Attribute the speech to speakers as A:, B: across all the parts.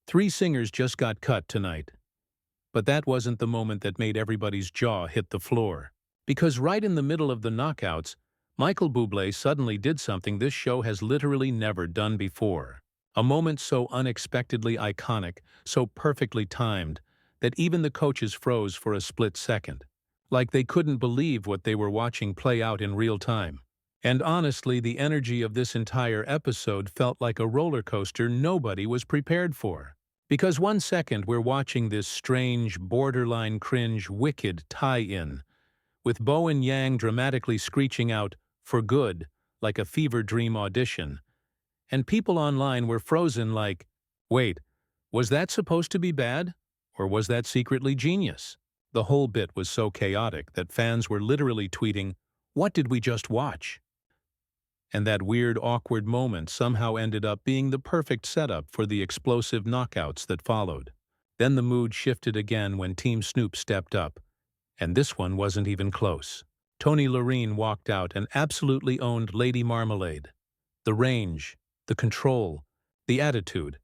A: Three singers just got cut tonight. But that wasn't the moment that made everybody's jaw hit the floor. Because right in the middle of the knockouts, Michael Bublé suddenly did something this show has literally never done before. A moment so unexpectedly iconic, so perfectly timed, that even the coaches froze for a split second. Like they couldn't believe what they were watching play out in real time. And honestly, the energy of this entire episode felt like a roller coaster nobody was prepared for. Because 1 second we're watching this strange, borderline cringe, wicked tie-in, with Bo and Yang dramatically screeching out, "for good," like a fever dream audition. And people online were frozen like, wait, was that supposed to be bad? Or was that secretly genius? The whole bit was so chaotic that fans were literally tweeting, "What did we just watch?" And that weird, awkward moment somehow ended up being the perfect setup for the explosive knockouts that followed. Then the mood shifted again when Team Snoop stepped up. And this one wasn't even close. Tony Loreen walked out and absolutely owned Lady Marmalade. The range, the control, the attitude.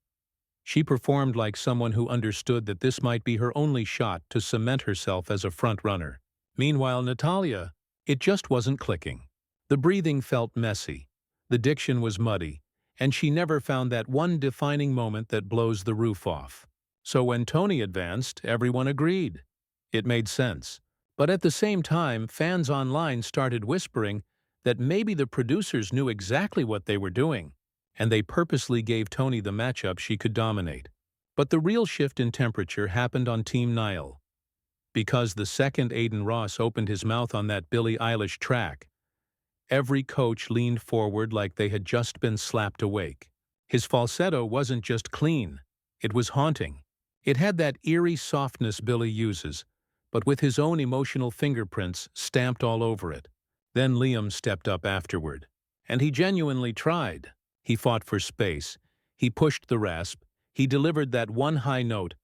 A: She performed like someone who understood that this might be her only shot to cement herself as a front-runner. Meanwhile, Natalia, it just wasn't clicking. The breathing felt messy, the diction was muddy, and she never found that one defining moment that blows the roof off. So when Tony advanced, everyone agreed. It made sense. But at the same time, fans online started whispering that maybe the producers knew exactly what they were doing, and they purposely gave Tony the matchup she could dominate. But the real shift in temperature happened on Team Niall. Because the second Aiden Ross opened his mouth on that Billie Eilish track, every coach leaned forward like they had just been slapped awake. His falsetto wasn't just clean, it was haunting. It had that eerie softness Billie uses, but with his own emotional fingerprints stamped all over it. Then Liam stepped up afterward. And he genuinely tried. He fought for space. He pushed the rasp. He delivered that one high note.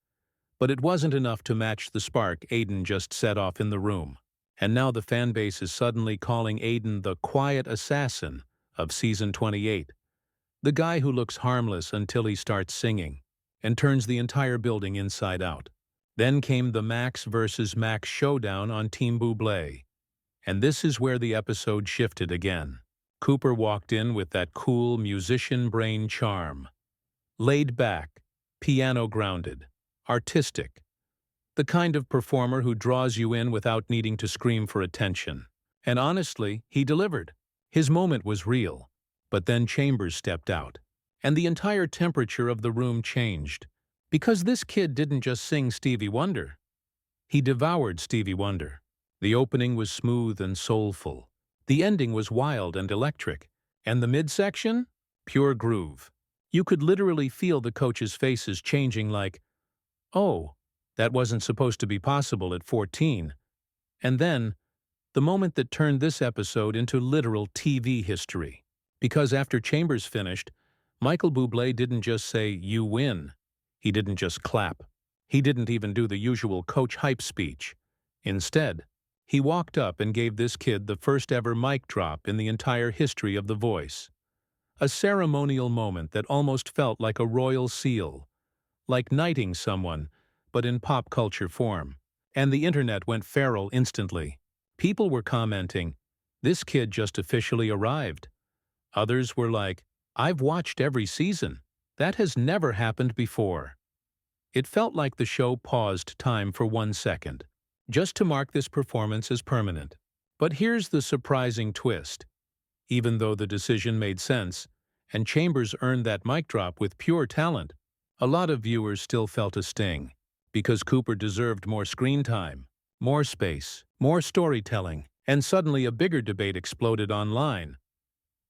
A: But it wasn't enough to match the spark Aiden just set off in the room. And now the fanbase is suddenly calling Aiden the quiet assassin of Season 28. The guy who looks harmless until he starts singing and turns the entire building inside out. Then came the Max versus Max showdown on Team Bublé. And this is where the episode shifted again. Cooper walked in with that cool musician brain charm. Laid back, piano grounded, artistic. The kind of performer who draws you in without needing to scream for attention. And honestly, he delivered. His moment was real. But then Chambers stepped out. And the entire temperature of the room changed. Because this kid didn't just sing Stevie Wonder. He devoured Stevie Wonder. The opening was smooth and soulful. The ending was wild and electric. And the midsection? Pure groove. You could literally feel the coaches' faces changing like, oh, that wasn't supposed to be possible at 14. And then, the moment that turned this episode into literal TV history. Because after Chambers finished, Michael Bublé didn't just say, "You win." He didn't just clap. He didn't even do the usual coach hype speech. Instead, he walked up and gave this kid the first ever mic drop in the entire history of The Voice. A ceremonial moment that almost felt like a royal seal. Like knighting someone, but in pop culture form. And the internet went feral instantly. People were commenting, "This kid just officially arrived." Others were like, "I've watched every season. That has never happened before." It felt like the show paused time for 1 second, just to mark this performance as permanent. But here's the surprising twist. Even though the decision made sense, and Chambers earned that mic drop with pure talent, a lot of viewers still felt a sting. Because Cooper deserved more screen time, more space, more storytelling, and suddenly a bigger debate exploded online.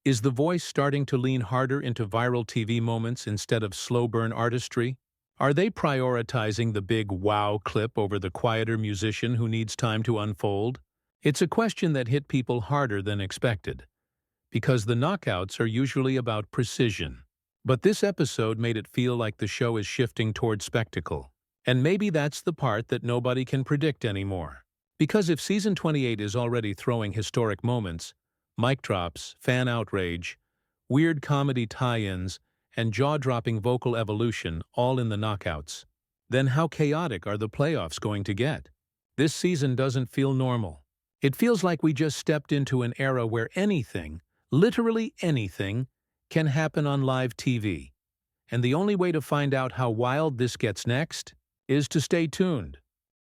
A: Is The Voice starting to lean harder into viral TV moments instead of slow-burn artistry? Are they prioritizing the big wow clip over the quieter musician who needs time to unfold? It's a question that hit people harder than expected, because the knockouts are usually about precision. But this episode made it feel like the show is shifting toward spectacle. And maybe that's the part that nobody can predict anymore. Because if Season 28 is already throwing historic moments, mic drops, fan outrage, weird comedy tie-ins, and jaw-dropping vocal evolution all in the knockouts. Then how chaotic are the playoffs going to get? This season doesn't feel normal. It feels like we just stepped into an era where anything, literally anything, can happen on live TV. And the only way to find out how wild this gets next is to stay tuned.